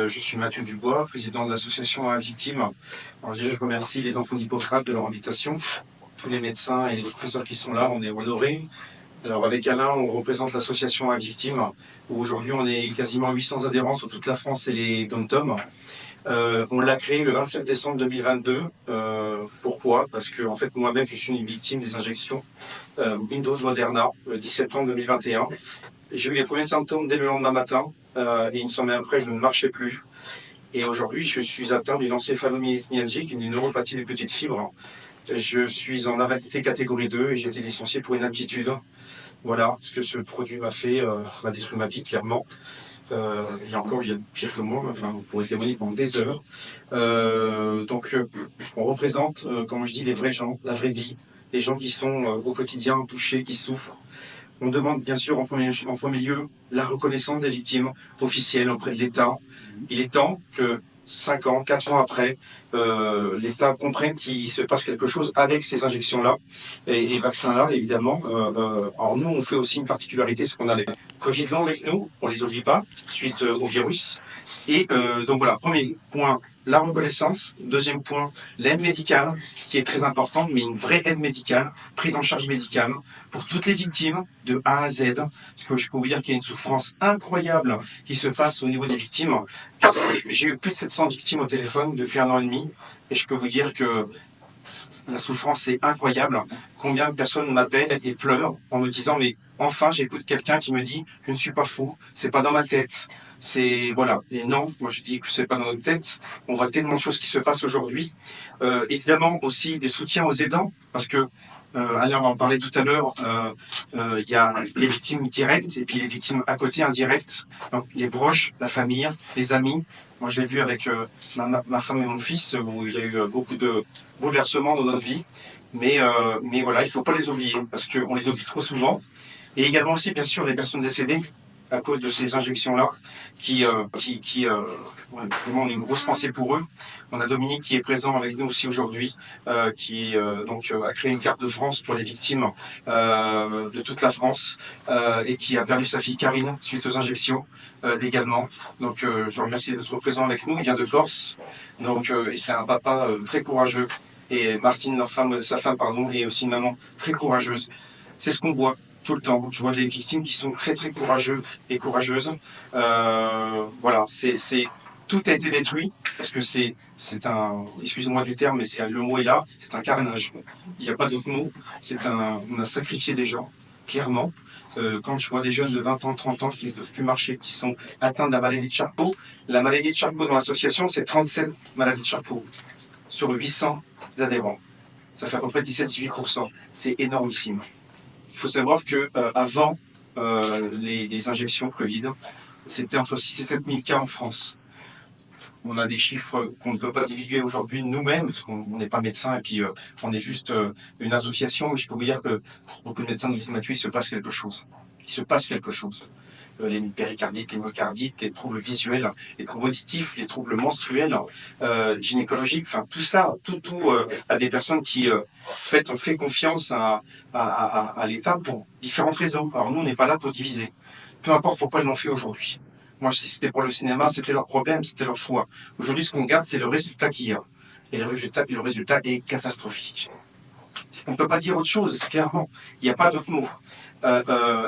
je suis Mathieu Dubois, président de l'association à victimes. Alors déjà, je remercie les enfants d'Hippocrate de leur invitation. Tous les médecins et les professeurs qui sont là, on est honorés. Alors avec Alain, on représente l'association à victimes, où aujourd'hui on est quasiment 800 adhérents sur toute la France et les dom-toms. On l'a créé le 27 décembre 2022. Pourquoi? Parce que en fait, moi-même, je suis une victime des injections Windows Moderna, le 10 septembre 2021. J'ai eu les premiers symptômes dès le lendemain matin, et une semaine après, je ne marchais plus. Et aujourd'hui, je suis atteint d'une encéphalomyélite myalgique, une neuropathie des petites fibres. Je suis en invalidité catégorie 2 et j'ai été licencié pour inaptitude. Voilà ce que ce produit m'a fait, m'a détruit ma vie, clairement. Il y a encore, il y a pire que moi, enfin, vous pourrez témoigner pendant des heures. On représente, comme je dis, les vrais gens, la vraie vie, les gens qui sont au quotidien touchés, qui souffrent. On demande bien sûr en premier lieu la reconnaissance des victimes officielles auprès de l'État. Il est temps que 5 ans, 4 ans après, l'État comprenne qu'il se passe quelque chose avec ces injections-là et vaccins-là, évidemment. Alors nous, on fait aussi une particularité, c'est qu'on a les Covid longs avec nous, on les oublie pas, suite au virus. Et donc voilà, premier point, la reconnaissance. Deuxième point, l'aide médicale, qui est très importante, mais une vraie aide médicale, prise en charge médicale pour toutes les victimes, de A à Z. Parce que je peux vous dire qu'il y a une souffrance incroyable qui se passe au niveau des victimes. J'ai eu plus de 700 victimes au téléphone depuis 1 an et demi, et je peux vous dire que la souffrance est incroyable. Combien de personnes m'appellent et pleurent en me disant mais enfin j'écoute quelqu'un qui me dit je ne suis pas fou, c'est pas dans ma tête. C'est voilà. Et non, moi je dis que c'est pas dans notre tête. On voit tellement de choses qui se passent aujourd'hui. Évidemment aussi des soutiens aux aidants, parce que Alain va en parler tout à l'heure. Il y a les victimes directes et puis les victimes à côté indirectes. Donc les proches, la famille, les amis. Moi je l'ai vu avec ma femme et mon fils où il y a eu beaucoup de bouleversements dans notre vie. Mais voilà, il faut pas les oublier parce qu'on les oublie trop souvent. Et également aussi, bien sûr, les personnes décédées à cause de ces injections-là, vraiment, on a une grosse pensée pour eux. On a Dominique qui est présent avec nous aussi aujourd'hui, qui a créé une carte de France pour les victimes de toute la France et qui a perdu sa fille Karine suite aux injections également. Donc je remercie d'être présent avec nous. Il vient de Corse, et c'est un papa très courageux. Et Martine, sa femme, est aussi une maman très courageuse. C'est ce qu'on voit tout le temps. Je vois des victimes qui sont très très courageux et courageuses. Voilà, tout a été détruit parce que c'est un, excusez-moi du terme, mais le mot est là, c'est un carnage. Il n'y a pas d'autre mot. On a sacrifié des gens, clairement. Quand je vois des jeunes de 20 ans, 30 ans qui ne peuvent plus marcher, qui sont atteints de la maladie de Charcot, la maladie de Charcot dans l'association, c'est 37 maladies de Charcot sur 800 adhérents. Ça fait à peu près 17-18%. C'est énormissime. Il faut savoir que avant les injections Covid, c'était entre 6 et 7 000 cas en France. On a des chiffres qu'on ne peut pas divulguer aujourd'hui nous-mêmes, parce qu'on n'est pas médecin et puis on est juste une association. Mais je peux vous dire que beaucoup de médecins nous disent Mathieu, il se passe quelque chose. Il se passe quelque chose. Les péricardites, les myocardites, les troubles visuels, les troubles auditifs, les troubles menstruels, gynécologiques, enfin tout ça, tout à des personnes qui ont fait confiance à l'État pour différentes raisons. Alors nous, on n'est pas là pour diviser. Peu importe pourquoi ils l'ont fait aujourd'hui. Moi, si c'était pour le cinéma, c'était leur problème, c'était leur choix. Aujourd'hui, ce qu'on garde, c'est le résultat qu'il y a. Et le résultat est catastrophique. On ne peut pas dire autre chose, c'est clairement. Il n'y a pas d'autre mot.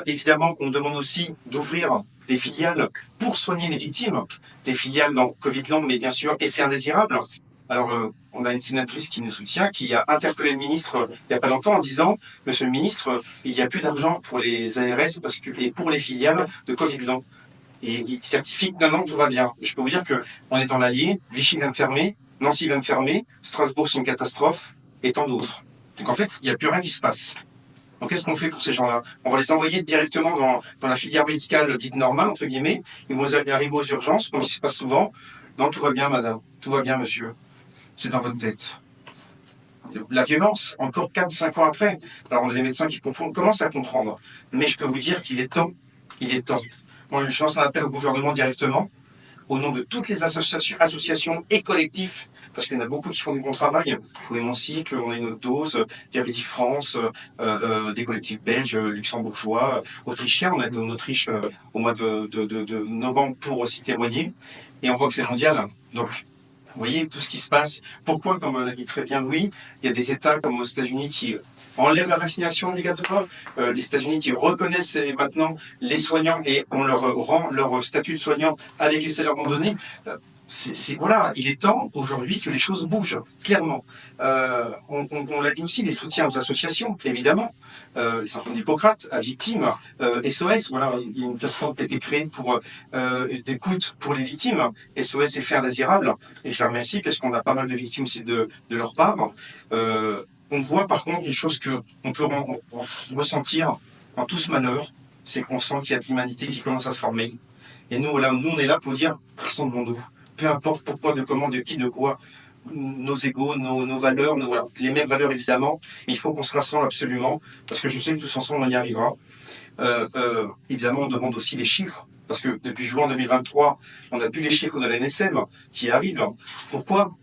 Évidemment, on demande aussi d'ouvrir des filiales pour soigner les victimes. Des filiales dans Covid long, mais bien sûr, effet indésirable. Alors, on a une sénatrice qui nous soutient, qui a interpellé le ministre il n'y a pas longtemps en disant « Monsieur le ministre, il n'y a plus d'argent pour les ARS et pour les filiales de Covid long. » Et il certifie que non, tout va bien. Je peux vous dire qu'on est dans l'Allier, Vichy vient de fermer, Nancy vient de fermer, Strasbourg c'est une catastrophe, et tant d'autres. Donc en fait, il n'y a plus rien qui se passe. Donc qu'est-ce qu'on fait pour ces gens-là? On va les envoyer directement dans la filière médicale dite normale, entre guillemets. Ils vont arriver aux urgences, comme il se passe souvent. Non, tout va bien, madame. Tout va bien, monsieur. C'est dans votre tête. La violence, encore 4-5 ans après. Alors on a des médecins qui commencent à comprendre. Mais je peux vous dire qu'il est temps. Il est temps. Moi, je lance un appel au gouvernement directement, au nom de toutes les associations et collectifs, parce qu'il y en a beaucoup qui font du bon travail. Oui, mon cycle, on a une autre dose, Vérity France, des collectifs belges, luxembourgeois, autrichiens. On a été en Autriche au mois de novembre pour aussi témoigner. et on voit que c'est mondial. Donc, vous voyez tout ce qui se passe. Pourquoi, comme l'a dit très bien Louis, il y a des États comme aux États-Unis qui enlèvent la vaccination obligatoire, les États-Unis qui reconnaissent maintenant les soignants et on leur rend leur statut de soignant avec les salaires abandonnés. Voilà, il est temps aujourd'hui que les choses bougent, clairement. On l'a dit aussi, les soutiens aux associations, évidemment. Les enfants d'Hippocrate, à victimes, SOS, voilà, il y a une plateforme qui a été créée pour d'écoute pour les victimes. SOS et Faire Désirable, et je les remercie parce qu'on a pas mal de victimes aussi de leur part. On voit par contre une chose que on peut ressentir dans tout ce malheur, c'est qu'on sent qu'il y a de l'humanité qui commence à se former. Et nous, voilà, nous on est là pour dire, rassemblons-nous. Peu importe pourquoi, de comment, de qui, de quoi, nos égos, nos valeurs, voilà, les mêmes valeurs évidemment, mais il faut qu'on se rassemble absolument, parce que je sais que tous ensemble on y arrivera. Évidemment, on demande aussi les chiffres, parce que depuis juin 2023, on n'a plus les chiffres de la NSM qui arrivent. Pourquoi ?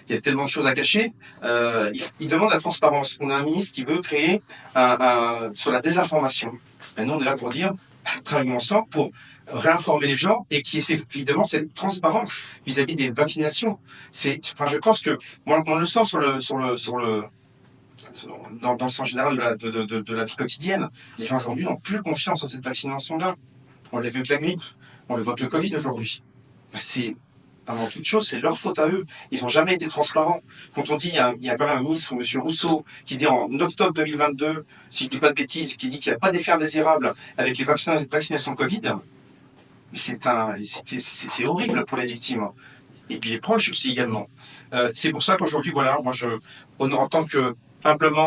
Il y a tellement de choses à cacher. Il demande la transparence. On a un ministre qui veut créer sur la désinformation. Maintenant, on est là pour dire, travaillons ensemble pour réinformer les gens et qui essaie évidemment cette transparence vis-à-vis des vaccinations. Je pense que on le sent dans le sens général de la vie quotidienne. Les gens aujourd'hui n'ont plus confiance en cette vaccination-là. On l'a vu avec la grippe, on le voit avec le Covid aujourd'hui. C'est avant toute chose, c'est leur faute à eux. Ils n'ont jamais été transparents. Quand on dit, il y a quand même un ministre, M. Rousseau, qui dit en octobre 2022, si je ne dis pas de bêtises, qui dit qu'il n'y a pas d'effet indésirable avec les vaccinations Covid. Mais c'est horrible pour les victimes. Et puis les proches aussi également. C'est pour ça qu'aujourd'hui, voilà, moi, en tant que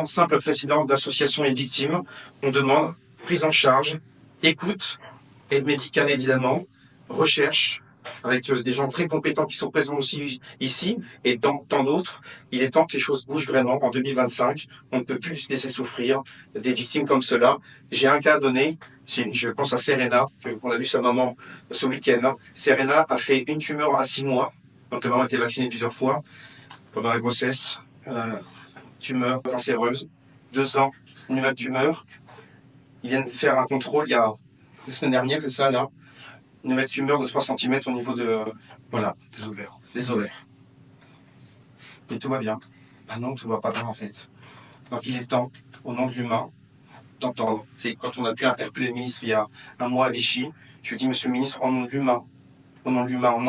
simple président d'association et victimes, on demande prise en charge, écoute, aide médicale évidemment, recherche, avec des gens très compétents qui sont présents aussi ici et dans tant d'autres. Il est temps que les choses bougent vraiment en 2025. On ne peut plus laisser souffrir des victimes comme cela. J'ai un cas à donner. Je pense à Serena, qu'on a vu sa maman ce week-end. Serena a fait une tumeur à 6 mois. Donc la maman a été vaccinée plusieurs fois pendant la grossesse. Tumeur cancéreuse. 2 ans, une nouvelle tumeur. Ils viennent faire un contrôle il y a la semaine dernière, c'est ça là. Une nouvelle tumeur de 3 cm au niveau des ovaires. Et tout va bien. Ah non, tout va pas bien en fait. Donc il est temps, au nom de l'humain, d'entendre. C'est quand on a pu interpeller le ministre il y a un mois à Vichy, je lui dis, monsieur le ministre, au nom de l'humain, au nom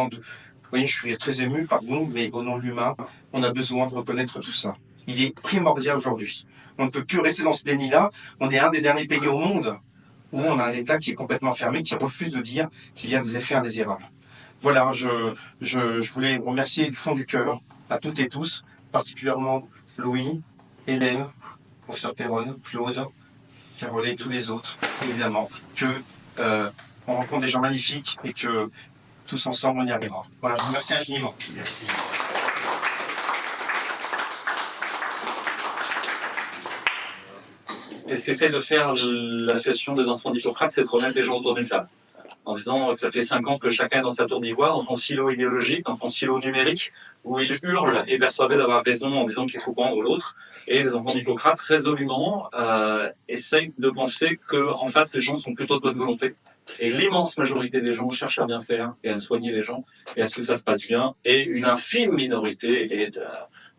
de... Vous voyez, je suis très ému, pardon, mais au nom de l'humain, on a besoin de reconnaître tout ça. Il est primordial aujourd'hui. On ne peut plus rester dans ce déni-là. On est un des derniers pays au monde où on a un État qui est complètement fermé, qui refuse de dire qu'il y a des effets indésirables. Voilà, je voulais vous remercier du fond du cœur, à toutes et tous, particulièrement Louis, Hélène, professeur Perron, Claude, Carole et tous les autres, évidemment, que on rencontre des gens magnifiques et que tous ensemble on y arrivera. Voilà, je vous remercie infiniment. Merci. Et ce qu'essaie de faire l'association des enfants d'Hippocrate, c'est de remettre les gens autour d'une table. En disant que ça fait 5 ans que chacun est dans sa tour d'ivoire, dans son silo idéologique, dans son silo numérique, où il hurle et est persuadé d'avoir raison en disant qu'il faut prendre l'autre. Et les enfants d'Hippocrate, résolument, essayent de penser qu'en face, les gens sont plutôt de bonne volonté. Et l'immense majorité des gens cherchent à bien faire et à soigner les gens et à ce que ça se passe bien. Et une infime minorité est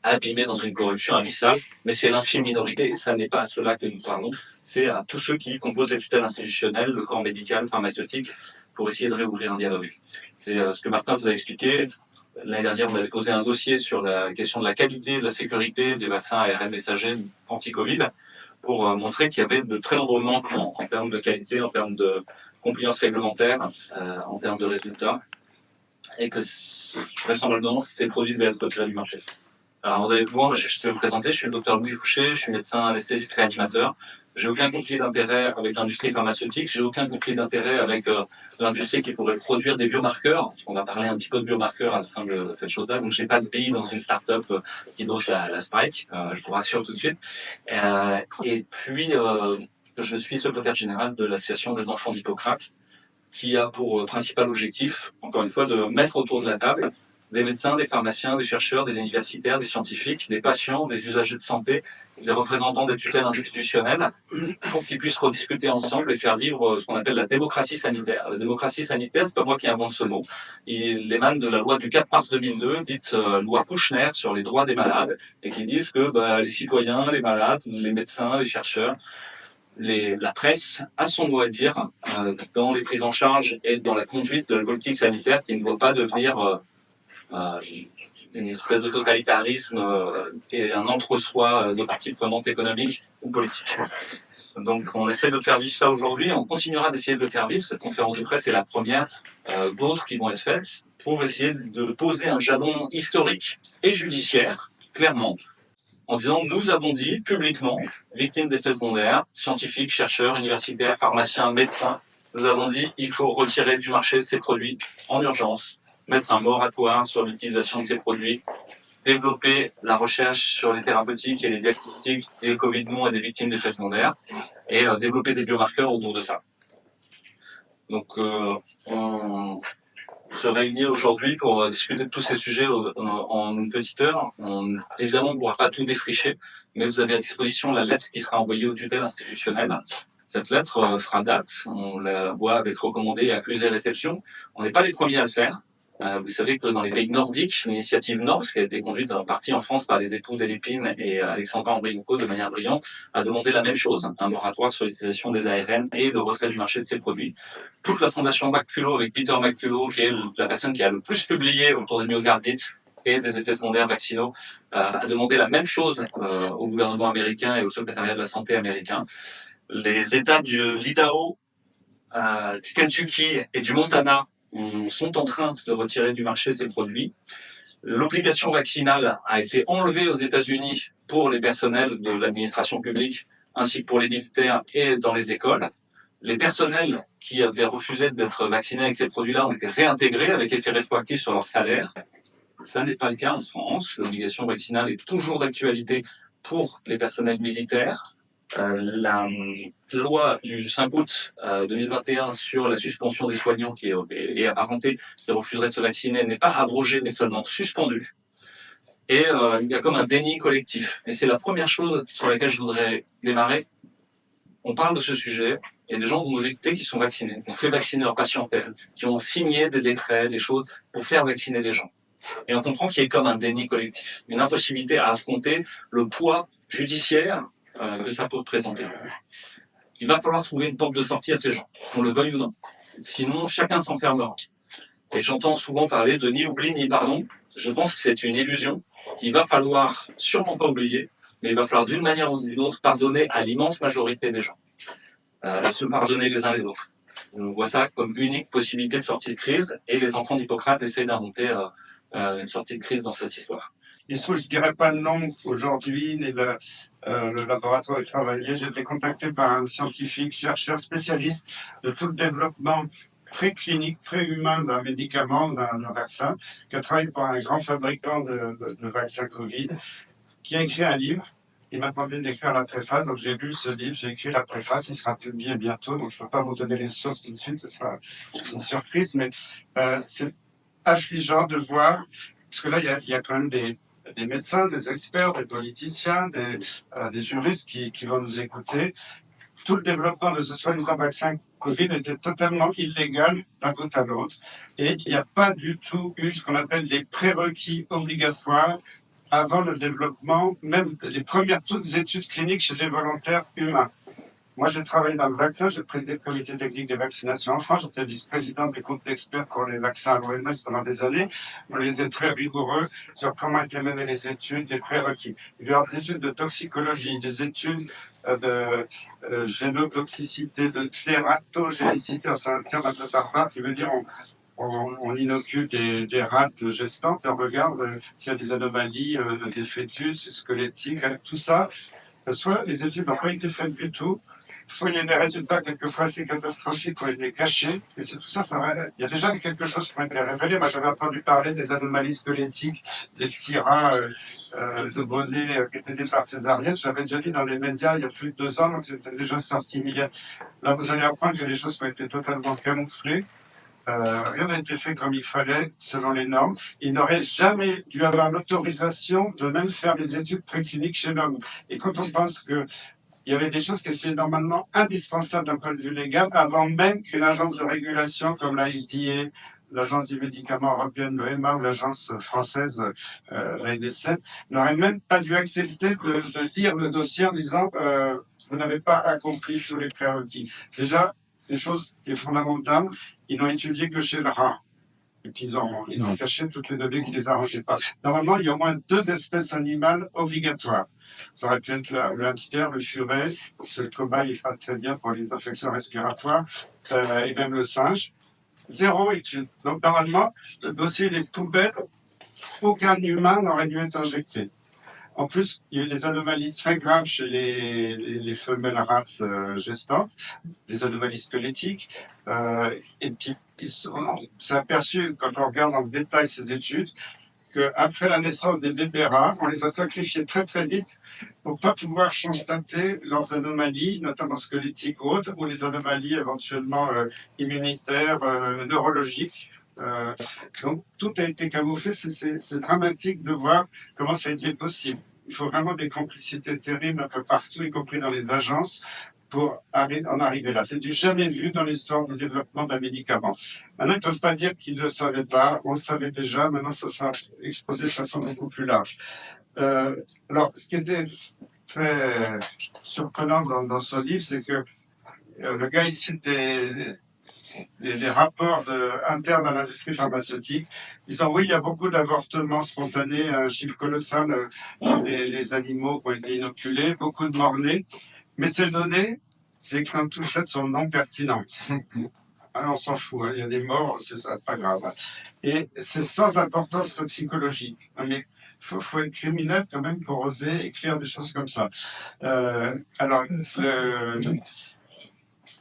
abîmée dans une corruption abyssale. Mais c'est l'infime minorité et ça n'est pas à cela que nous parlons. C'est à tous ceux qui composent les tutelles institutionnelles, le corps médical, pharmaceutique, pour essayer de réouvrir un dialogue. C'est ce que Martin vous a expliqué. L'année dernière, on avait posé un dossier sur la question de la qualité, de la sécurité des vaccins ARN messagers anti-Covid pour montrer qu'il y avait de très nombreux manquements en termes de qualité, en termes de compliance réglementaire, en termes de résultats, et que vraisemblablement ces produits devaient être retirés du marché. Alors, moi, je vais me présenter, je suis le docteur Louis Fouché, je suis médecin anesthésiste réanimateur. J'ai aucun conflit d'intérêt avec l'industrie pharmaceutique, j'ai aucun conflit d'intérêt avec l'industrie qui pourrait produire des biomarqueurs. On va parler un petit peu de biomarqueurs à la fin de cette chose-là. Donc, j'ai pas de billes dans une start-up qui dote la Spike, je vous rassure tout de suite. Et puis, je suis secrétaire général de l'association des enfants d'Hippocrate, qui a pour principal objectif, encore une fois, de mettre autour de la table des médecins, des pharmaciens, des chercheurs, des universitaires, des scientifiques, des patients, des usagers de santé, des représentants des tutelles institutionnelles, pour qu'ils puissent rediscuter ensemble et faire vivre ce qu'on appelle la démocratie sanitaire. La démocratie sanitaire, c'est pas moi qui invente ce mot. Il émane de la loi du 4 mars 2002, dite loi Kouchner sur les droits des malades, et qui disent que les citoyens, les malades, les médecins, les chercheurs, la presse a son mot à dire dans les prises en charge et dans la conduite de la politique sanitaire, qui ne doit pas devenir une espèce de totalitarisme et un entre-soi de parties prenantes économiques ou politiques. Donc on essaie de faire vivre ça aujourd'hui, on continuera d'essayer de le faire vivre. Cette conférence de presse est la première, d'autres qui vont être faites pour essayer de poser un jalon historique et judiciaire, clairement, en disant nous avons dit publiquement, victimes d'effets secondaires, scientifiques, chercheurs, universitaires, pharmaciens, médecins, nous avons dit il faut retirer du marché ces produits en urgence, mettre un moratoire sur l'utilisation de ces produits, développer la recherche sur les thérapeutiques et les diagnostics des Covid non et des victimes d'effets secondaires, et développer des biomarqueurs autour de ça. Donc on se réunit aujourd'hui pour discuter de tous ces sujets en une petite heure. Évidemment, on ne pourra pas tout défricher, mais vous avez à disposition la lettre qui sera envoyée aux tutelles institutionnelles. Cette lettre fera date, on la voit avec recommandé et accusé réception. On n'est pas les premiers à le faire. Vous savez que dans les pays nordiques, l'initiative NORS, qui a été conduite en partie en France par les époux d'Elépine et Alexandra Ambry-Moucaud de manière brillante, a demandé la même chose, un moratoire sur l'utilisation des ARN et le retrait du marché de ces produits. Toute la fondation McCullough, avec Peter McCullough, qui est la personne qui a le plus publié autour des myocardites et des effets secondaires vaccinaux, a demandé la même chose au gouvernement américain et au secrétariat de la santé américain. Les États de l'Idaho, du Kentucky et du Montana sont en train de retirer du marché ces produits. L'obligation vaccinale a été enlevée aux États-Unis pour les personnels de l'administration publique ainsi que pour les militaires et dans les écoles. Les personnels qui avaient refusé d'être vaccinés avec ces produits-là ont été réintégrés avec effet rétroactif sur leur salaire. Ça n'est pas le cas en France. L'obligation vaccinale est toujours d'actualité pour les personnels militaires. La loi du 5 août 2021 sur la suspension des soignants qui est apparentée, qui refuseraient de se vacciner, n'est pas abrogée mais seulement suspendue. Et il y a comme un déni collectif. Et c'est la première chose sur laquelle je voudrais démarrer. On parle de ce sujet, et des gens vont nous écouter qui sont vaccinés, qui ont fait vacciner leur patientèle, qui ont signé des décrets, des choses pour faire vacciner des gens. Et on comprend qu'il y a comme un déni collectif, une impossibilité à affronter le poids judiciaire que ça peut représenter. Il va falloir trouver une porte de sortie à ces gens, qu'on le veuille ou non. Sinon, chacun s'enfermera. Et j'entends souvent parler de ni oubli ni pardon. Je pense que c'est une illusion. Il va falloir sûrement pas oublier, mais il va falloir d'une manière ou d'une autre pardonner à l'immense majorité des gens. Et se pardonner les uns les autres. On voit ça comme unique possibilité de sortie de crise, et les enfants d'Hippocrate essaient d'inventer une sortie de crise dans cette histoire. Il se trouve, je dirais pas le nom aujourd'hui, ni le laboratoire où je travaillais. J'ai été contacté par un scientifique, chercheur, spécialiste de tout le développement préclinique, préhumain d'un médicament, d'un vaccin, qui a travaillé pour un grand fabricant de vaccins Covid, qui a écrit un livre. Il m'a demandé d'écrire la préface, donc j'ai lu ce livre, j'ai écrit la préface, il sera publié bientôt, donc je ne peux pas vous donner les sources tout de suite, ce sera une surprise, mais c'est affligeant de voir, parce que là, il y a quand même des médecins, des experts, des politiciens, des juristes qui vont nous écouter. Tout le développement de ce soi-disant vaccin Covid était totalement illégal d'un bout à l'autre. Et il n'y a pas du tout eu ce qu'on appelle les prérequis obligatoires avant le développement, même les premières toutes études cliniques chez les volontaires humains. Moi, j'ai travaillé dans le vaccin, j'ai présidé le comité technique des vaccinations en France, j'étais vice-président des groupes d'experts pour les vaccins à l'OMS pendant des années. On était très rigoureux sur comment étaient menées les études, les prérequis. Il y a des études de toxicologie, des études de génotoxicité, de tératogénicité, c'est un terme un peu barbare qui veut dire on inocule des rats gestantes et on regarde s'il y a des anomalies, des fœtus squelettiques, tout ça. Soit les études n'ont pas été faites du tout, soit il y a des résultats quelquefois assez catastrophiques qui ont été cachés, et c'est tout ça, il y a déjà quelque chose qui m'a été révélé. Moi, j'avais entendu parler des anomalies squelettiques, des petits rats de bonnet qui étaient nés par césarienne. Je l'avais déjà lu dans les médias il y a plus de 2 ans, donc c'était déjà sorti. Là, vous allez apprendre que les choses ont été totalement camouflées. Rien n'a été fait comme il fallait, selon les normes. Il n'aurait jamais dû avoir l'autorisation de même faire des études précliniques chez l'homme. Et quand on pense que il y avait des choses qui étaient normalement indispensables d'un point de vue légal avant même qu'une agence de régulation comme la FDA, l'agence du médicament européenne, le EMA ou l'agence française, la NSM, n'aurait même pas dû accepter de lire le dossier en disant vous n'avez pas accompli tous les prérequis. Déjà, une chose qui est fondamentale, ils n'ont étudié que chez le rat. Et puis ils ont caché toutes les données qui les arrangeaient pas. Normalement, il y a au moins 2 espèces animales obligatoires. Ça aurait pu être le hamster, le furet, le cobaye est pas très bien pour les infections respiratoires, et même le singe. 0 étude. Donc normalement, le dossier des poubelles, aucun humain n'aurait dû être injecté. En plus, il y a eu des anomalies très graves chez les femelles rats gestantes, des anomalies squelettiques. Et puis, on s'est aperçu, quand on regarde en détail ces études, qu'après la naissance des bébés rats, on les a sacrifiés très très vite pour pas pouvoir constater leurs anomalies, notamment squelettiques ou autres, ou les anomalies éventuellement immunitaires, neurologiques. Donc tout a été camouflé, c'est dramatique de voir comment ça a été possible. Il faut vraiment des complicités terribles un peu partout, y compris dans les agences, pour en arriver là. C'est du jamais vu dans l'histoire du développement d'un médicament. Maintenant, ils ne peuvent pas dire qu'ils ne le savaient pas, on le savait déjà, maintenant ça sera exposé de façon beaucoup plus large. Alors, ce qui était très surprenant dans ce livre, c'est que le gars ici des rapports internes à l'industrie pharmaceutique, disant oui, il y a beaucoup d'avortements spontanés, un chiffre colossal chez les animaux qui ont été inoculés, beaucoup de morts-nés, mais ces données, c'est écrit en tout fait, sont non pertinentes. Alors on s'en fout, hein, il y a des morts, c'est ça, pas grave. Et c'est sans importance toxicologique. Mais faut être criminel quand même pour oser écrire des choses comme ça. Alors,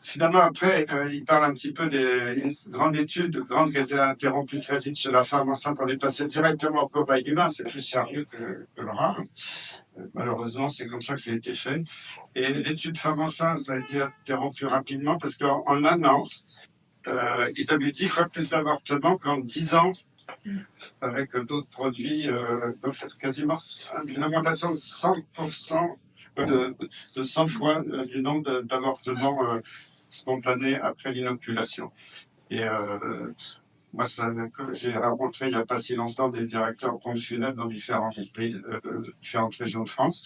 finalement, après, il parle un petit peu d'une grande étude, grande qui a été interrompue très vite chez la femme enceinte. On est passé directement au cobaye humain, c'est plus sérieux que le rat. Malheureusement, c'est comme ça que ça a été fait. Et l'étude femme enceinte a été interrompue rapidement parce qu'en un an, ils avaient eu 10 fois plus d'avortements qu'en 10 ans avec d'autres produits. Donc c'est quasiment une augmentation de 100%, de 100 fois du nombre d'avortements spontanés après l'inoculation. Et moi, j'ai rencontré il n'y a pas si longtemps des directeurs de pompes funèbres dans différentes régions de France.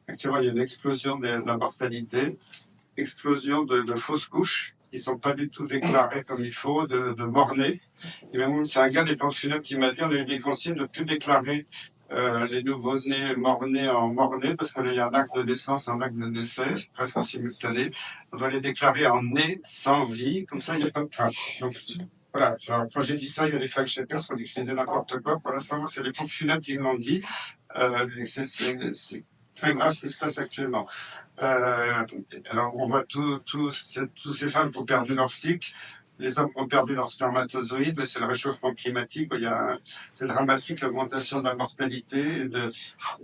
Actuellement, il y a une explosion de la mortalité, explosion de fausses couches qui sont pas du tout déclarées comme il faut, de morts-nés. Et même, c'est un gars des pompes funèbres qui m'a dit on a eu des consignes de ne plus déclarer les nouveau-nés morts-nés en morts-nés parce qu'il y a un acte de naissance, un acte de décès, presque simultané. On doit les déclarer en nés sans vie, comme ça il n'y a pas de trace. Donc, voilà, genre, quand j'ai dit ça, il y a des fact-checkers qui ont dit que je disais n'importe quoi. Pour l'instant, c'est les pompes funèbres qui m'ont dit. C'est très grave ce qui se passe actuellement. Alors, on voit tous ces femmes qui ont perdu leur cycle, les hommes qui ont perdu leur spermatozoïde, mais c'est le réchauffement climatique. C'est dramatique, l'augmentation de la mortalité et de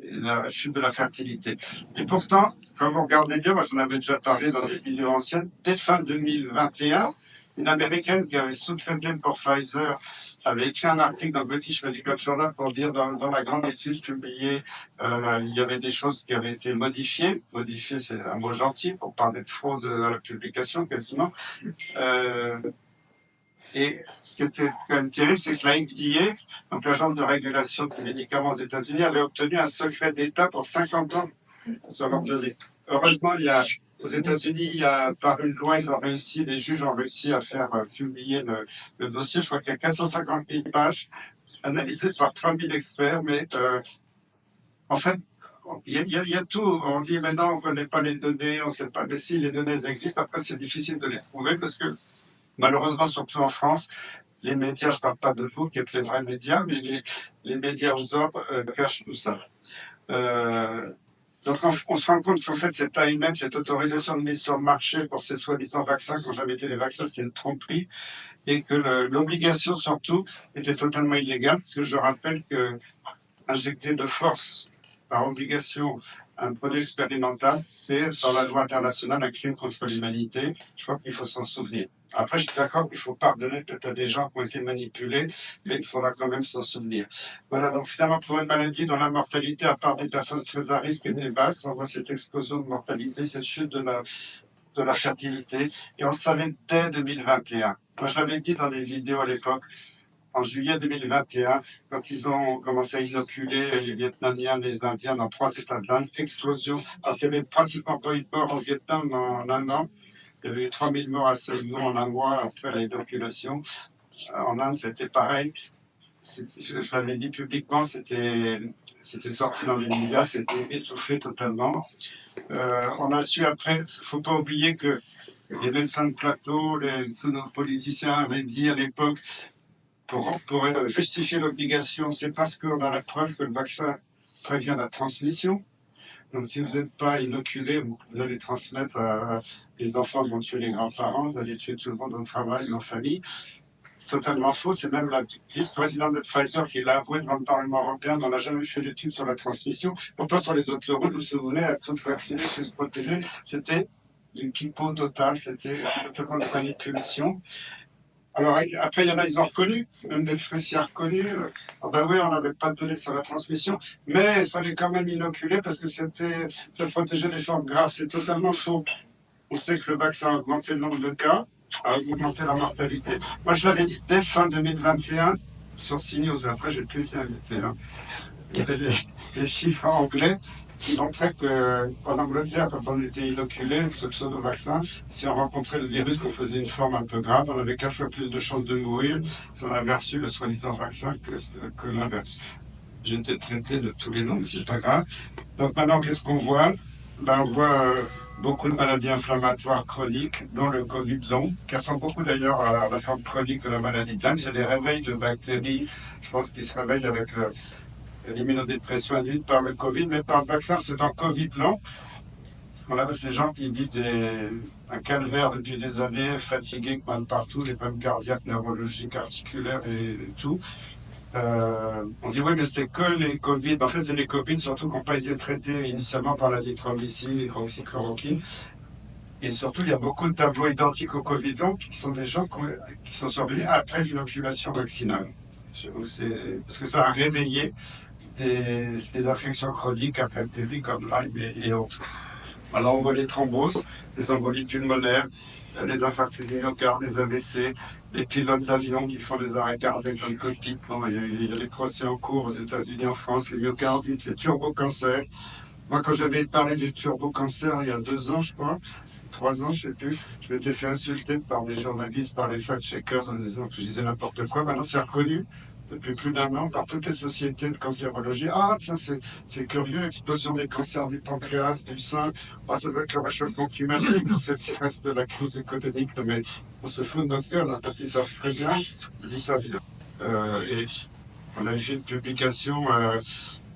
la chute de la fertilité. Et pourtant, quand vous regardez bien, moi j'en avais déjà parlé dans des vidéos anciennes, dès fin 2021, une Américaine qui avait sous-traité pour Pfizer avait écrit un article dans le British Medical Journal pour dire dans la grande étude publiée, il y avait des choses qui avaient été modifiées. Modifiées, c'est un mot gentil pour parler de fraude à la publication quasiment. Et ce qui était quand même terrible, c'est que la FDA, donc l'agence de régulation des médicaments aux États-Unis, avait obtenu un secret d'État pour 50 ans sur leurs données. Heureusement, aux États-Unis, par une loi, les juges ont réussi à faire publier le dossier. Je crois qu'il y a 450 000 pages analysées par 3000 experts, mais en fait, il y a tout. On dit maintenant, on ne connaît pas les données, on ne sait pas, mais si les données existent, après c'est difficile de les trouver parce que malheureusement, surtout en France, les médias, je ne parle pas de vous qui êtes les vrais médias, mais les médias aux ordres cachent tout ça. Donc on se rend compte qu'en fait cette AMM, cette autorisation de mise sur le marché pour ces soi-disant vaccins qui n'ont jamais été des vaccins, c'était une tromperie, et que l'obligation surtout était totalement illégale, parce que je rappelle que injecter de force par obligation un produit expérimental, c'est dans la loi internationale un crime contre l'humanité. Je crois qu'il faut s'en souvenir. Après, je suis d'accord qu'il faut pardonner peut-être à des gens qui ont été manipulés, mais il faudra quand même s'en souvenir. Voilà, donc finalement, pour une maladie dont la mortalité, à part des personnes très à risque, est basse, on voit cette explosion de mortalité, cette chute de la fertilité, et on le savait dès 2021. Moi, je l'avais dit dans des vidéos à l'époque, en juillet 2021, quand ils ont commencé à inoculer les Vietnamiens, les Indiens dans 3 États de l'Inde, explosion. Alors qu'il n'y avait pratiquement pas eu de mort au Vietnam en un an. Il y avait eu 3000 morts à Saigon en un mois après l'inoculation. En Inde, c'était pareil. Je l'avais dit publiquement, c'était sorti dans les médias, c'était étouffé totalement. On a su après, il ne faut pas oublier que les médecins de plateau, tous nos politiciens avaient dit à l'époque, pour justifier l'obligation, c'est parce qu'on a la preuve que le vaccin prévient la transmission. Donc, si vous n'êtes pas inoculé, vous allez transmettre les enfants vont tuer les grands-parents, vous allez tuer tout le monde au travail, en famille. Totalement faux. C'est même la vice-présidente de Pfizer qui l'a avoué devant le Parlement européen. On n'a jamais fait d'études sur la transmission. Pourtant, sur les autres routes, vous vous souvenez, à tout vacciner, tout se protéger, c'était une pipeau totale, c'était totalement de manipulation. Alors après, il y en a, ils ont reconnu, même des Fréciers reconnus. Ah ben oui, on n'avait pas de données sur la transmission, mais il fallait quand même inoculer parce que ça protégeait les formes graves. C'est totalement faux. On sait que le vaccin a augmenté le nombre de cas, a augmenté la mortalité. Moi, je l'avais dit dès fin 2021 sur CNews. Après, j'ai plus été invité. Hein. Il y avait les chiffres en anglais qui montraient qu'en Angleterre, quand on était inoculé, ce pseudo-vaccin, si on rencontrait le virus, qu'on faisait une forme un peu grave, on avait 4 fois plus de chances de mourir si on avait reçu le soi-disant vaccin que l'inverse. J'ai été traité de tous les noms, mais c'est pas grave. Donc maintenant, qu'est-ce qu'on voit? Ben, on voit beaucoup de maladies inflammatoires chroniques, dont le Covid long, qui ressemble beaucoup d'ailleurs à la forme chronique de la maladie de Lyme. C'est des réveils de bactéries, je pense, qui se réveillent avec l'immunodépression induite par le Covid, mais par le vaccin, c'est un Covid long. Parce qu'on a ces gens qui vivent un calvaire depuis des années, fatigués, mal partout, les problèmes cardiaques, neurologiques, articulaires et tout. On dit oui, mais c'est que les Covid. En fait, c'est les Covid surtout qui n'ont pas été traités initialement par l'azithromycine, l'hydroxychloroquine. Et surtout, il y a beaucoup de tableaux identiques au Covid long qui sont des gens qui sont survenus après l'inoculation vaccinale. Parce que ça a réveillé des infections chroniques à bactéries comme Lyme et autres. Alors on voit les thromboses, les embolies pulmonaires, les infarctus du myocarde, les AVC, les pilotes d'avion qui font des arrêts cardiaques dans le cockpit. Bon, il y a les procès en cours aux États-Unis, en France, les myocardites, les turbocancers. Moi, quand j'avais parlé des turbocancers il y a 2 ans, je crois, 3 ans, je sais plus, je m'étais fait insulter par des journalistes, par les fact-checkers en disant que je disais n'importe quoi. Maintenant, c'est reconnu depuis plus d'1 an par toutes les sociétés de cancérologie. Ah, tiens, c'est curieux, explosion des cancers du pancréas, du sein. Ah, ça doit être le réchauffement climatique, c'est le stress de la crise économique. Mais on se fout de notre gueule, hein, parce qu'ils savent très bien, ils disent ça bien. Et on avait fait une publication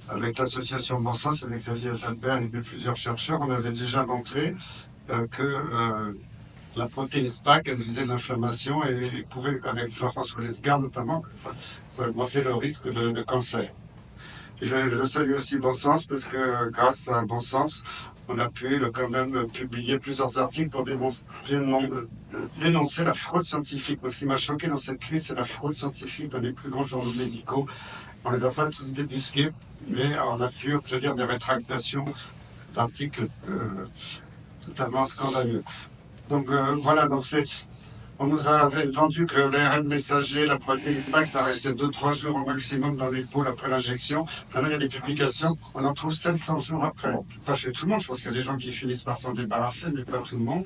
avec l'association Bon Sens, avec Xavier Salbert et plusieurs chercheurs. On avait déjà montré que la protéine SPAC induisait l'inflammation et pouvait, avec Jean-François Lesgard notamment, ça augmentait le risque de cancer. Et je salue aussi Bon Sens parce que grâce à Bon Sens, on a pu quand même publier plusieurs articles pour dénoncer la fraude scientifique. Moi, ce qui m'a choqué dans cette crise, c'est la fraude scientifique dans les plus grands journaux médicaux. On les a pas tous débusqués, mais on a pu obtenir des rétractations d'articles totalement scandaleux. Donc voilà, on nous a vendu que l'ARN messager, la protéine SPAC, ça restait 2-3 jours au maximum dans les poules après l'injection. Maintenant, il y a des publications, on en trouve 700 jours après. Pas chez tout le monde, je pense qu'il y a des gens qui finissent par s'en débarrasser, mais pas tout le monde.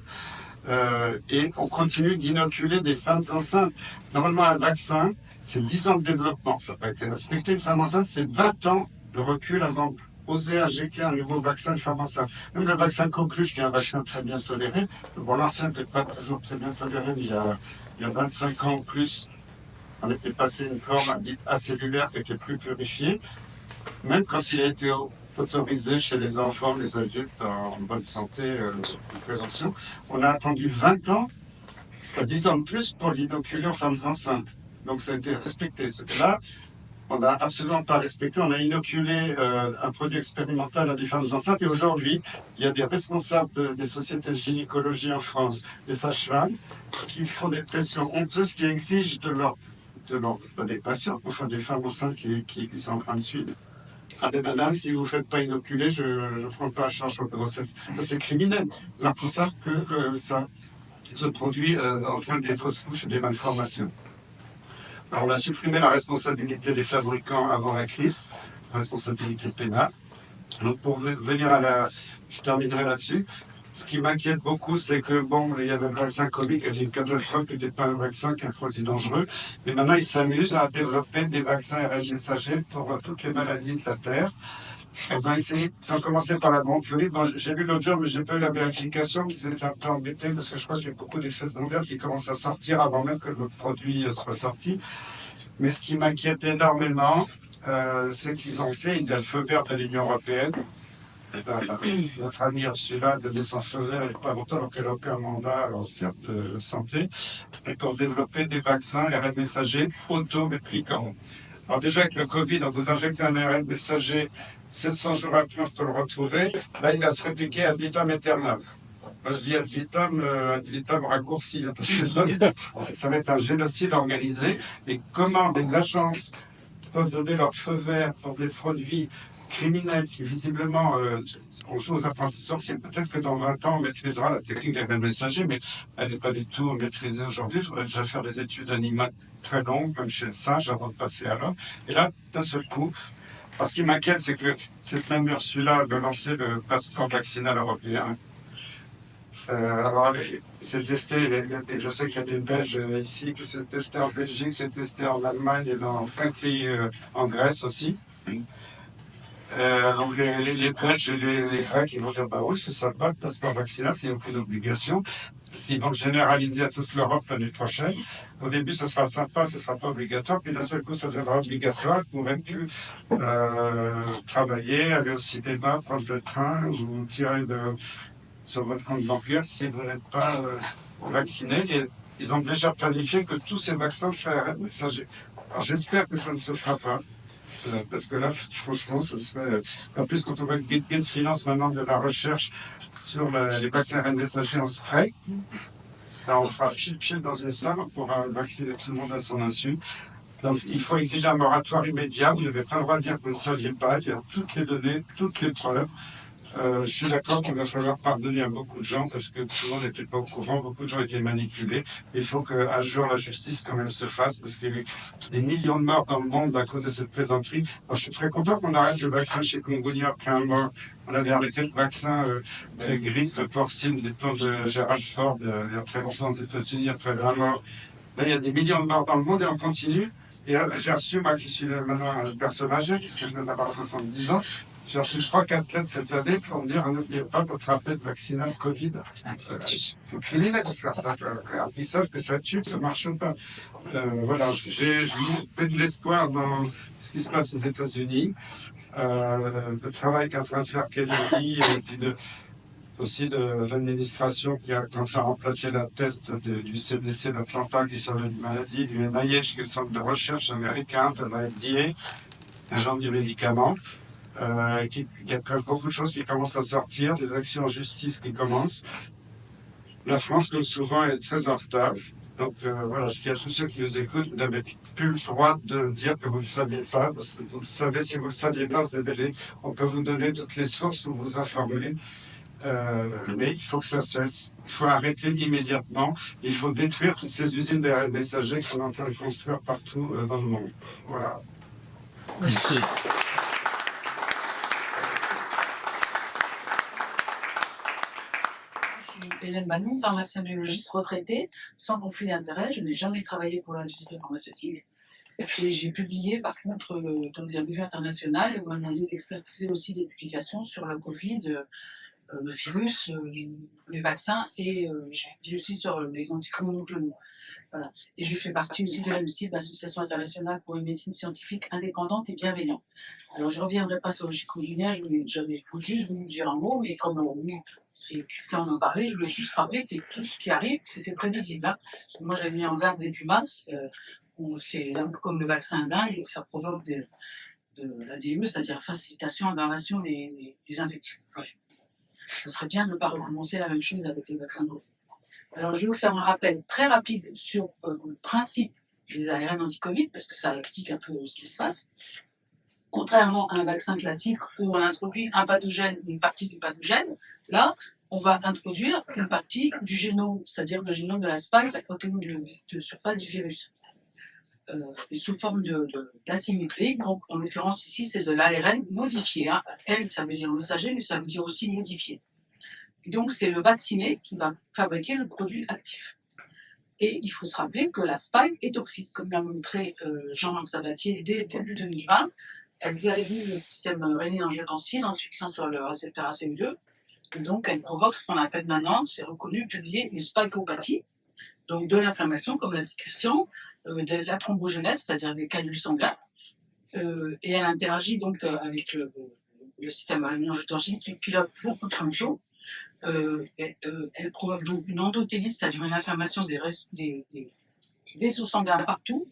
Et on continue d'inoculer des femmes enceintes. Normalement, un vaccin, c'est 10 ans de développement. Ça n'a pas été respecté. Une femme enceinte, c'est 20 ans de recul avant oser injecter un nouveau vaccin de femme enceinte. Même le vaccin Coqueluche, qui est un vaccin très bien toléré, bon, l'ancien n'était pas toujours très bien toléré, mais il y a 25 ans ou plus, on était passé une forme dite acellulaire qui était plus purifiée. Même quand il a été autorisé chez les enfants, les adultes en bonne santé, en prévention, on a attendu 20 ans, 10 ans de plus pour l'inoculer aux femmes enceintes. Donc ça a été respecté. Ce que là, on n'a absolument pas respecté. On a inoculé un produit expérimental à des femmes enceintes. Et aujourd'hui, il y a des responsables des sociétés de gynécologie en France, des sages-femmes, qui font des pressions honteuses, qui exigent des patients, enfin des femmes enceintes qui sont en train de suivre. Ah ben madame, si vous ne faites pas inoculer, je ne prends pas en charge votre grossesse. Ça, c'est criminel. Alors qu'ils savent que ça se produit enfin des fausses couches et des malformations. Alors, on a supprimé la responsabilité des fabricants avant la crise, responsabilité pénale. Donc pour venir je terminerai là-dessus. Ce qui m'inquiète beaucoup, c'est que bon, il y avait le vaccin Covid qui était une catastrophe, qui n'était pas un vaccin, qui est un produit dangereux. Mais maintenant, ils s'amusent à développer des vaccins ARN messagers pour toutes les maladies de la Terre. Ils ont commencé par la bronchiolite. Bon, j'ai vu l'autre jour, mais j'ai pas eu la vérification, qu'ils étaient un peu embêtés parce que je crois qu'il y a beaucoup d'effets secondaires qui commencent à sortir avant même que le produit soit sorti. Mais ce qui m'inquiète énormément, c'est qu'ils ont fait, il y a le feu vert de l'Union européenne. Et ben, notre ami Ursula a donné son feu vert il n'y a pas longtemps, alors qu'elle n'a aucun mandat en termes de santé, et pour développer des vaccins ARN messagers auto-réplicants. Alors déjà avec le Covid, on vous injecte un ARN messager, 700 jours après on peut le retrouver, là il va se répliquer ad vitam aeternam. Moi je dis ad vitam raccourci, parce que ça va être un génocide organisé. Et comment des agences peuvent donner leur feu vert pour des produits criminels qui visiblement on joue aux apprentis sorciers. Peut-être que dans 20 ans on maîtrisera la technique des ARN messagers, mais elle n'est pas du tout maîtrisée aujourd'hui. Il faudrait déjà faire des études animales très longues, comme chez le singe, avant de passer à l'homme. Et là, d'un seul coup, ce qui m'inquiète, c'est que cette même Ursula de lancer le passeport vaccinal européen. Alors, c'est testé, je sais qu'il y a des Belges ici, que c'est testé en Belgique, c'est testé en Allemagne et dans 5 pays en Grèce aussi. Donc les Belges et les Grecs, ils vont dire, bah oui, c'est sympa, le passeport vaccinal, c'est aucune obligation. Ils vont le généraliser à toute l'Europe l'année prochaine. Au début, ce sera sympa, ce sera pas obligatoire, puis d'un seul coup, ça deviendra obligatoire. Vous ne pourrez plus travailler, aller au cinéma, prendre le train ou tirer sur votre compte bancaire si vous n'êtes pas vacciné. Et ils ont déjà planifié que tous ces vaccins seraient ARN messagers. Alors j'espère que ça ne se fera pas. Parce que là, franchement, ce serait... En plus, quand on voit que Bill Gates finance maintenant de la recherche sur les vaccins ARN messagers en spray, là, on fera pile dans une salle, on pourra vacciner tout le monde à son insu. Donc, il faut exiger un moratoire immédiat. Vous n'avez pas le droit de dire que vous ne saviez pas. Il y a toutes les données, toutes les preuves. Je suis d'accord qu'il va falloir pardonner à beaucoup de gens parce que tout le monde n'était pas au courant, beaucoup de gens étaient manipulés. Il faut qu'un jour la justice quand même se fasse parce qu'il y a des millions de morts dans le monde à cause de cette plaisanterie. Alors, je suis très content qu'on arrête le vaccin chez Congonia après un mort. On avait arrêté le vaccin grippe porcine du temps de Gerald Ford il y a très longtemps aux États-Unis après un mort. Là, il y a des millions de morts dans le monde et on continue. Et j'ai reçu, moi qui suis maintenant une personne âgée, puisque je viens d'avoir 70 ans, j'ai reçu 3-4 lettres cette année pour me dire n'oubliez pas votre appel vaccinal Covid. C'est criminel de faire ça. Ils savent que ça tue, que ça ne marche pas. Voilà, j'ai fait de l'espoir dans ce qui se passe aux États-Unis. Le travail qu'est en train de faire Kennedy et aussi de l'administration qui a quand ça a remplacé la test du CDC d'Atlanta qui surveille les maladies, du NIH qui est le centre de recherche américain, de la FDA, agent du médicament. Il y a beaucoup de choses qui commencent à sortir, des actions en justice qui commencent. La France, comme souvent, est très en retard. Donc voilà, je dis à tous ceux qui nous écoutent, vous n'avez plus le droit de dire que vous ne le saviez pas. Parce que vous le savez, si vous ne le saviez pas, on peut vous donner toutes les sources où vous informer. Mais il faut que ça cesse. Il faut arrêter immédiatement. Il faut détruire toutes ces usines d'ARN messagers qu'on est en train de construire partout dans le monde. Voilà. Merci. Je suis Hélène Manon, pharmacien biologiste retraitée, sans conflit d'intérêt. Je n'ai jamais travaillé pour l'industrie pharmaceutique. J'ai publié, par contre, dans des revues internationales, et on m'a demandé d'expertiser aussi des publications sur la Covid, le virus, les vaccins, et j'ai publié aussi sur les anticomonoclonaux. Voilà. Et je fais partie aussi de l'AMSI, l'Association internationale pour une médecine scientifique indépendante et bienveillante. Alors, je ne reviendrai pas sur le chikungunya, je voulais juste vous dire un mot, mais comme et Christian en parlait, je voulais juste rappeler que tout ce qui arrive, c'était prévisible. Hein. Moi, j'avais mis en garde début mars. c'est un peu comme le vaccin dingue, ça provoque de l'ADME, c'est-à-dire la facilitation, aggravation des infections. Ouais. Ça serait bien de ne pas recommencer la même chose avec les vaccins Covid. Alors, je vais vous faire un rappel très rapide sur le principe des ARN anti-Covid, parce que ça explique un peu ce qui se passe. Contrairement à un vaccin classique où on introduit un pathogène, une partie du pathogène, là, on va introduire une partie du génome, c'est-à-dire le génome de la spike, la protéine de surface du virus, sous forme d'acide nucléique. Donc, en l'occurrence ici, c'est de l'ARN modifié. Hein. N, ça veut dire messager, mais ça veut dire aussi modifié. Et donc, c'est le vacciné qui va fabriquer le produit actif. Et il faut se rappeler que la spike est toxique, comme l'a montré Jean-Marc Sabatier dès début 2020. Elle réduit le système rénine-angiotensin en se fixant sur le récepteur ACE2. Et donc, elle provoque ce qu'on appelle maintenant, c'est reconnu, publié, une spikeopathie, donc de l'inflammation, comme l'a dit Christian, de la thrombogenèse, c'est-à-dire des calules sanguins. Et elle interagit donc avec le système rénine-angiotensin qui pilote beaucoup de fonctions. Elle provoque donc une endothélie, c'est-à-dire une inflammation des vaisseaux sanguins partout,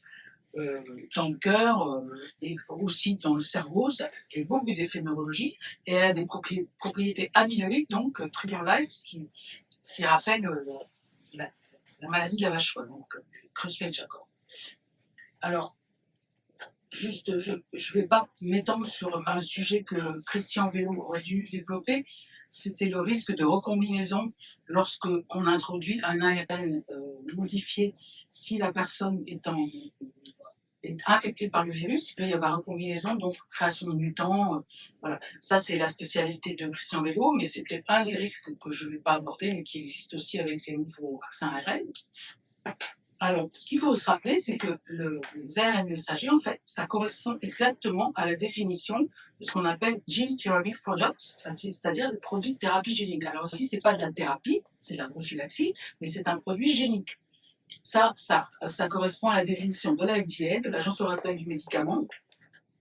dans le cœur et aussi dans le cerveau, ça a beaucoup d'effets neurologiques, et elle a des propriétés amyloïdes, donc trigger-like, ce qui rappelle la maladie de la vache folle, donc Creutzfeldt-Jakob. Alors, juste, je ne vais pas m'étendre sur un sujet que Christian Vélo aurait dû développer, c'était le risque de recombinaison lorsqu'on introduit un ARN modifié. Si la personne est infectée par le virus, il peut y avoir recombinaison, donc création de mutants. Voilà. Ça, c'est la spécialité de Christian Vélo, mais c'est peut-être un des risques que je ne vais pas aborder, mais qui existe aussi avec ces nouveaux vaccins ARN. Alors, ce qu'il faut se rappeler, c'est que les ARN messagers, en fait, ça correspond exactement à la définition de ce qu'on appelle Gene Therapy Products, c'est-à-dire des produits de thérapie génique. Alors ici, c'est pas de la thérapie, c'est de la prophylaxie, mais c'est un produit génique. Ça correspond à la définition de la FDA, de l'Agence européenne du médicament,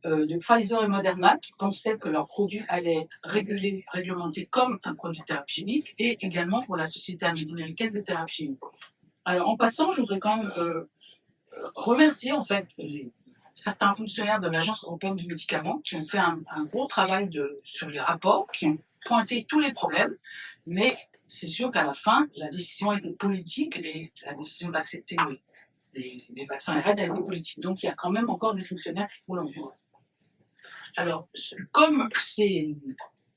de Pfizer et Moderna, qui pensaient que leurs produits allaient être réglementés comme un produit de thérapie génique, et également pour la Société américaine de thérapie génique. Alors, en passant, je voudrais quand même remercier, en fait, certains fonctionnaires de l'Agence européenne du médicament qui ont fait un gros travail sur les rapports, qui ont pointé tous les problèmes, mais c'est sûr qu'à la fin, la décision était politique, la décision d'accepter les vaccins ARN a été politique. Donc, il y a quand même encore des fonctionnaires qui font l'envoi. Alors, comme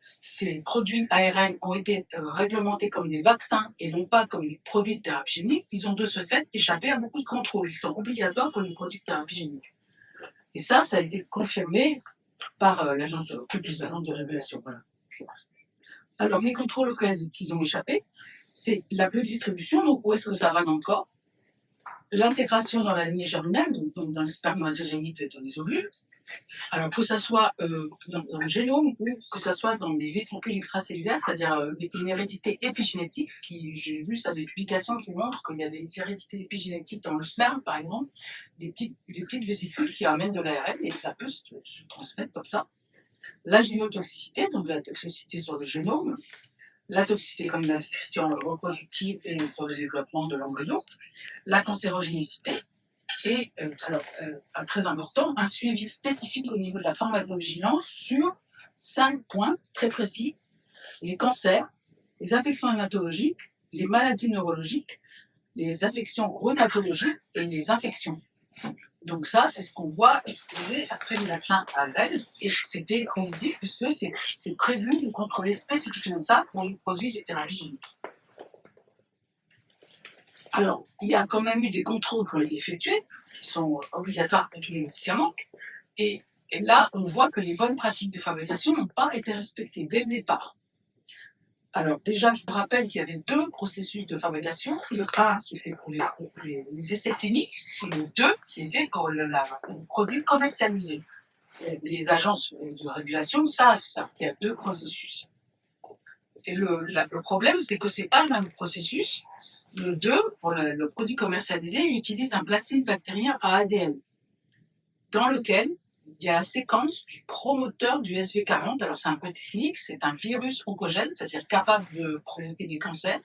ces produits ARN ont été réglementés comme des vaccins et non pas comme des produits de thérapie génique, ils ont de ce fait échappé à beaucoup de contrôles. Ils sont obligatoires pour les produits de thérapie génique. Et ça a été confirmé par l'agence de régulation. Voilà. Alors, les contrôles auxquels ils ont échappé, c'est la biodistribution, donc où est-ce que ça va dans le corps, l'intégration dans la lignée germinale, donc dans les spermatozoïdes et dans les ovules, alors que ça soit dans le génome ou que ça soit dans les vésicules extracellulaires, c'est-à-dire une hérédité épigénétique, j'ai vu ça des publications qui montrent qu'il y a des hérédités épigénétiques dans le sperme, par exemple, des petites vésicules qui amènent de l'ARN et ça peut se transmettre comme ça. La génotoxicité, donc la toxicité sur le génome, la toxicité, comme l'a dit Christian, reproductive et sur le développement de l'embryon, la cancérogénicité, et très important, un suivi spécifique au niveau de la pharmacovigilance sur 5 points très précis: les cancers, les affections hématologiques, les maladies neurologiques, les affections rhumatologiques et les infections. Donc ça, c'est ce qu'on voit exploser après les vaccins ARN, et c'était réussi puisque c'est prévu de contrôler spécifiquement ça pour les produits de thérapie génique. Alors, il y a quand même eu des contrôles qui ont été effectués, qui sont obligatoires pour tous les médicaments, et là, on voit que les bonnes pratiques de fabrication n'ont pas été respectées dès le départ. Alors déjà, je vous rappelle qu'il y avait 2 processus de fabrication. Le 1 qui était pour les essais cliniques, et le 2 qui était pour le produit commercialisé. Les agences de régulation savent qu'il y a 2 processus. Et le problème, c'est que c'est pas le même processus. Le 2, pour le produit commercialisé, il utilise un bacille bactérien à ADN, dans lequel il y a la séquence du promoteur du SV40. Alors c'est un peu technique, c'est un virus oncogène, c'est-à-dire capable de provoquer des cancers.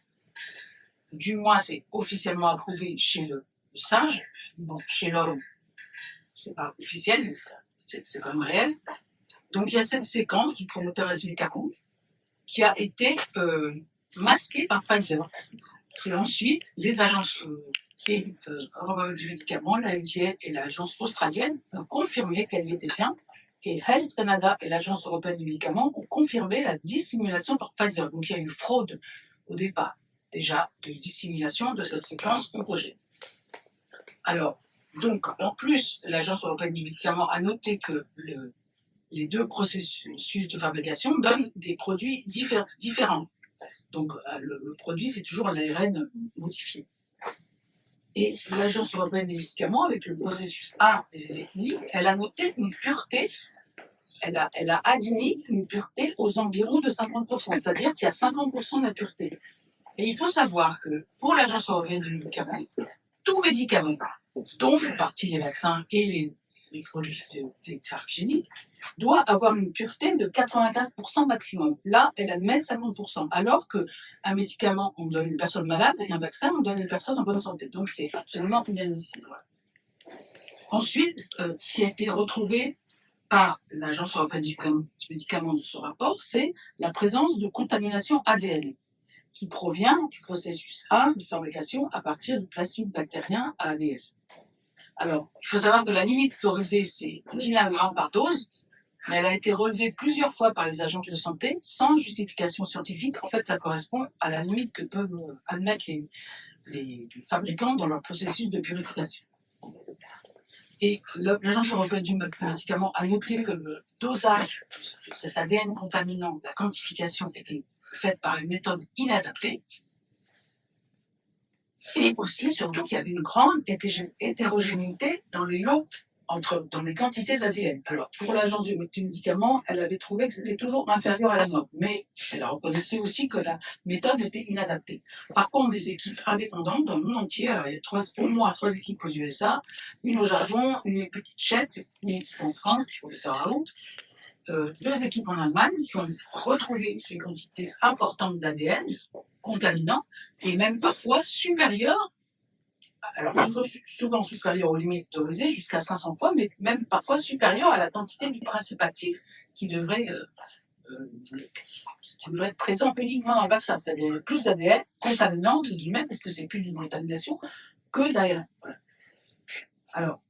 Du moins, c'est officiellement approuvé chez le singe. Bon, chez l'homme, c'est pas officiel, mais c'est quand même réel. Donc il y a cette séquence du promoteur SV40 qui a été masquée par Pfizer. Et ensuite, les agences du médicament, la FDA et l'agence australienne ont confirmé qu'elle y était bien. Et Health Canada et l'agence européenne du médicament ont confirmé la dissimulation par Pfizer. Donc il y a eu fraude au départ, déjà, de dissimulation de cette séquence oncogène. Alors, donc, en plus, l'agence européenne du médicament a noté que les deux processus de fabrication donnent des produits différents. Donc, le produit, c'est toujours l'ARN modifié. Et l'agence européenne des médicaments, avec le processus 1 des essais cliniques, elle a noté une pureté, elle a admis une pureté aux environs de 50%, c'est-à-dire qu'il y a 50% de la pureté. Et il faut savoir que pour l'agence européenne des médicaments, tout médicament, dont font partie les vaccins et les produits des thérapies géniques, doit avoir une pureté de 95% maximum. Là, elle admet 50%, alors qu'un médicament, on donne une personne malade, et un vaccin, on donne une personne en bonne santé. Donc, c'est absolument inadmissible. Ensuite, ce qui a été retrouvé par l'Agence européenne du médicament de son rapport, c'est la présence de contamination ADN, qui provient du processus 1 de fabrication à partir du plasmide bactérien à ADN. Alors, il faut savoir que la limite autorisée, c'est 10 nanogrammes par dose, mais elle a été relevée plusieurs fois par les agences de santé sans justification scientifique. En fait, ça correspond à la limite que peuvent admettre les fabricants dans leur processus de purification. Et l'Agence européenne du médicament a noté que le dosage de cet ADN contaminant, la quantification était faite par une méthode inadaptée. Et aussi, surtout, qu'il y avait une grande hétérogénéité dans les lots, dans les quantités d'ADN. Alors, pour l'agence du médicament, elle avait trouvé que c'était toujours inférieur à la norme, mais elle reconnaissait aussi que la méthode était inadaptée. Par contre, des équipes indépendantes dans le monde entier, alors il y a au moins 3 équipes aux USA, une au Japon, une petite tchèque, une équipe en France, le professeur Raoult, 2 équipes en Allemagne qui ont retrouvé ces quantités importantes d'ADN contaminants et même parfois supérieures, alors toujours souvent supérieures aux limites autorisées, jusqu'à 500 fois, mais même parfois supérieures à la quantité du principe actif qui devrait être présent uniquement dans le vaccin, c'est-à-dire plus d'ADN contaminant, entre guillemets, parce que c'est plus d'une contamination que d'ARN. Voilà. Alors,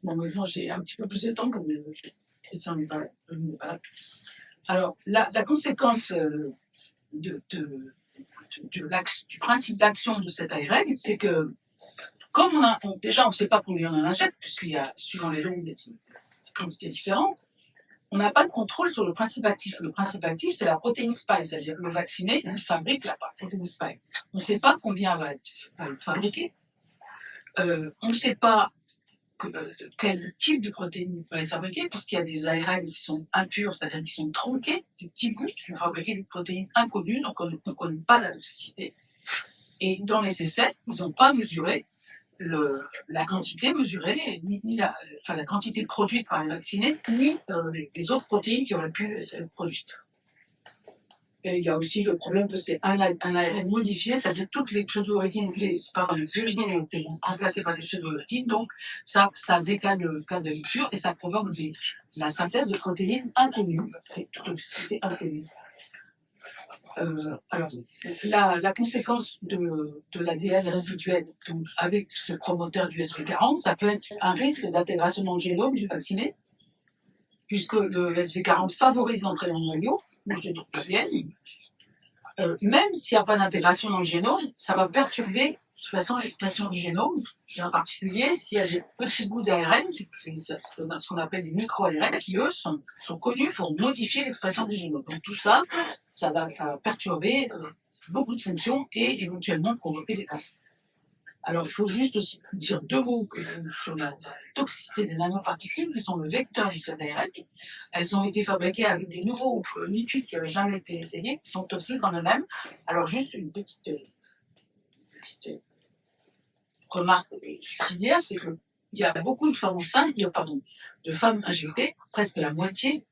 bon, maintenant j'ai un petit peu plus de temps, comme Christian n'est pas là. Alors, la conséquence du principe d'action de cette ARN, c'est que, comme déjà on ne sait pas combien on en injecte, puisqu'il y a, suivant les longues, des quantités différentes, on n'a pas de contrôle sur le principe actif. Le principe actif, c'est la protéine spike, c'est-à-dire le vacciné fabrique la protéine spike. On ne sait pas combien va être fabriqué. On ne sait pas quel type de protéines va être fabriqué, puisqu'il y a des ARN qui sont impurs, c'est-à-dire qui sont tronqués, des petits bouts qui vont fabriquer des protéines inconnues, donc on ne connaît pas la toxicité. Et dans les essais, ils n'ont pas mesuré la quantité mesurée, ni la quantité produite par les vaccinés, ni les autres protéines qui auraient pu être produites. Et il y a aussi le problème que c'est un ARN modifié, c'est-à-dire toutes les pseudo-uridines, les uridines ont été remplacées par des pseudo-uridines, donc ça décale le cas de lecture et ça provoque la synthèse de protéines inconnues. C'est toute toxicité inconnue. Alors, la conséquence de l'ADN résiduel donc, avec ce promoteur du SV40, ça peut être un risque d'intégration dans le génome du vacciné, puisque le SV40 favorise l'entrée dans le noyau, même s'il n'y a pas d'intégration dans le génome, ça va perturber de toute façon l'expression du génome, et en particulier s'il y a des petits bouts d'ARN, ce qu'on appelle des micro-ARN, qui eux sont connus pour modifier l'expression du génome. Donc tout ça, ça va perturber beaucoup de fonctions et éventuellement provoquer des cancers. Alors, il faut juste aussi dire 2 mots sur la toxicité des nanoparticules, qui sont le vecteur de cet ARN. Elles ont été fabriquées avec des nouveaux lipides qui n'avaient jamais été essayés, qui sont toxiques en eux-mêmes. Alors, juste une petite remarque subsidiaire, c'est que il y a beaucoup de femmes enceintes, de femmes injectées, presque la moitié,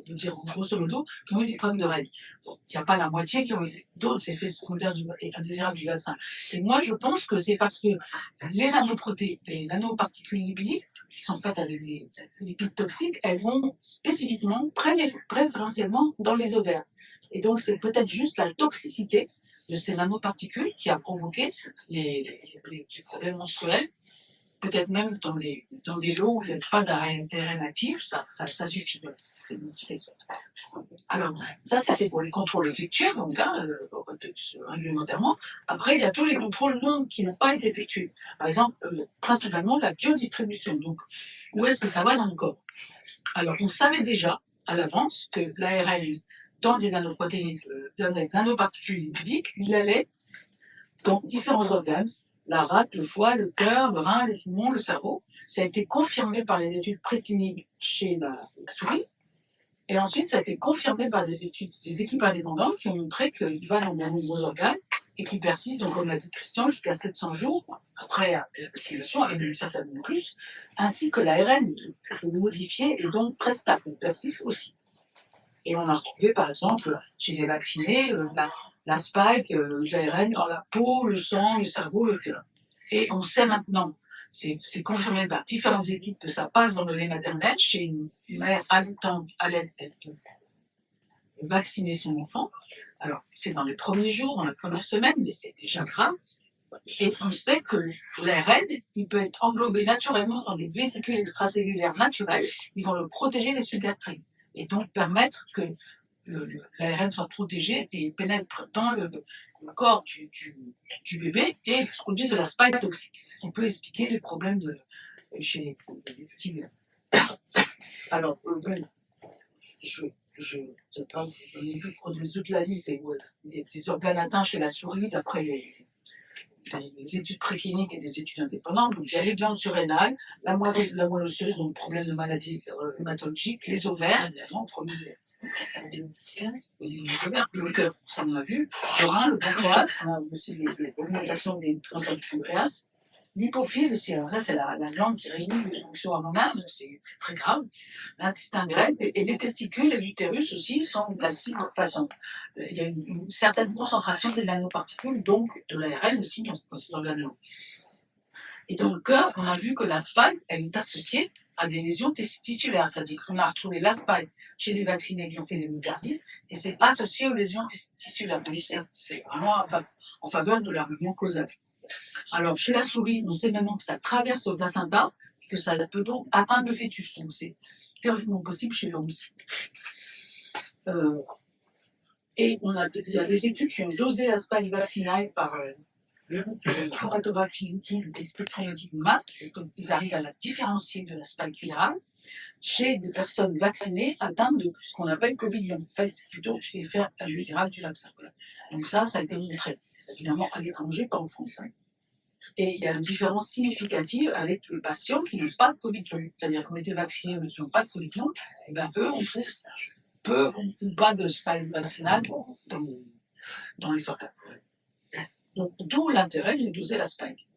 de dire grosso modo, qui ont eu des problèmes de règles. Bon, il n'y a pas la moitié qui ont eu d'autres effets secondaires et indésirables du vaccin. Et moi, je pense que c'est parce que les nanoprotéines, les nanoparticules lipidiques, qui sont faites avec des lipides toxiques, elles vont spécifiquement, préférentiellement dans les ovaires. Et donc, c'est peut-être juste la toxicité de ces nanoparticules qui a provoqué les problèmes menstruels. Peut-être même dans des lots où il n'y a pas d'ARN actif, ça suffit. Alors, ça, c'était pour les contrôles effectués, donc réglementairement. Après, il y a tous les contrôles non qui n'ont pas été effectués. Par exemple, principalement la biodistribution. Donc, où est-ce que ça va dans le corps? Alors, on savait déjà à l'avance que l'ARN dans des nanoprotéines, dans des nanoparticules lipidiques, il allait dans différents organes, la rate, le foie, le cœur, le rein, les poumons, le cerveau. Ça a été confirmé par les études précliniques chez la souris. Et ensuite, ça a été confirmé par des équipes indépendantes qui ont montré qu'il va dans de nombreux organes et qui persistent, donc, comme l'a dit Christian, jusqu'à 700 jours après la vaccination, et même certainement plus, ainsi que l'ARN modifié et donc très stable, persiste aussi. Et on a retrouvé, par exemple, chez les vaccinés, la spike, l'ARN dans la peau, le sang, le cerveau, le cœur. Et on sait maintenant, c'est confirmé par différentes équipes, que ça passe dans le lait maternel chez une mère allaitante de vacciner son enfant. Alors, c'est dans les premiers jours, dans la première semaine, mais c'est déjà grave. Et on sait que l'ARN, il peut être englobé naturellement dans des vésicules extracellulaires naturelles. Ils vont le protéger des sucs gastriques. Et donc permettre que l'ARN soit protégé et pénètre dans le corps du bébé et produise de la spike toxique, ce qui peut expliquer les problèmes chez les petits bébés. Alors, je ne sais pas donner toute la liste des organes atteints chez la souris d'après les études précliniques et des études indépendantes. Donc, il y a les glandes surrénales, la moelle osseuse, donc problème de maladie rhumatologique, les ovaires, évidemment, problème le cœur, ça on a vu, le rein, le pancréas, on a aussi l'augmentation des cancers du pancréas, l'hypophyse aussi, alors ça c'est la glande qui réunit les fonctions hormonales, c'est très grave, l'intestin grêle, et les testicules et l'utérus aussi sont de la façon. Il y a une certaine concentration des nanoparticules, donc de l'ARN aussi dans ces organes-là. Et dans le cœur, on a vu que la spike, elle est associée à des lésions tissulaires, c'est-à-dire qu'on a retrouvé la spike chez les vaccinés qui ont fait des myocardites, et c'est associé aux lésions tissulaires. C'est vraiment en faveur de la réunion causale. Alors, chez la souris, on sait maintenant que ça traverse le placenta, que ça peut donc atteindre le fœtus. Donc, c'est théoriquement possible chez l'homme aussi. Et il y a des études qui ont dosé la spike vaccinale par le chromatographie liquide et spectrométrie de masse, parce qu'ils arrivent à la différencier de la spike virale chez des personnes vaccinées atteintes de ce qu'on appelle Covid long. En fait, c'est plutôt l'effet viral du vaccin. Donc ça a été montré, évidemment à l'étranger, pas en France. Et il y a une différence significative avec les patients qui n'ont pas de Covid long. C'est-à-dire qu'on était vaccinés mais qui n'ont pas de Covid long, et bien eux, on trouve peu ou pas de spike vaccinale dans les organes. Donc d'où l'intérêt de doser la spike.